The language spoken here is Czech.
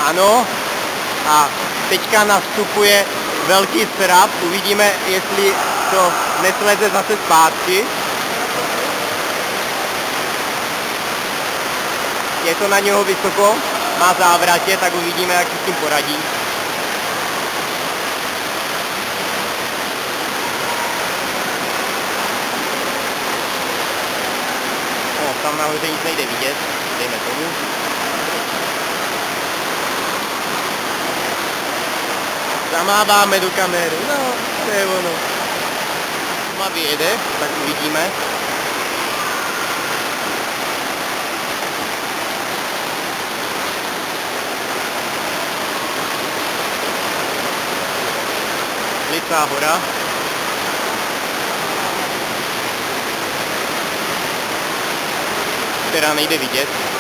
Ano. A teďka nastupuje velký srap. Uvidíme, jestli to nesleze zase zpátky. Je to na něho vysoko, má závratě, tak uvidíme, jak si s tím poradí. Tam nahoře nic nejde vidět, dejme tomu. Zamáváme do kamery, no, to je ono. A vyjede, tak uvidíme. Licá hora. Která nejde vidět.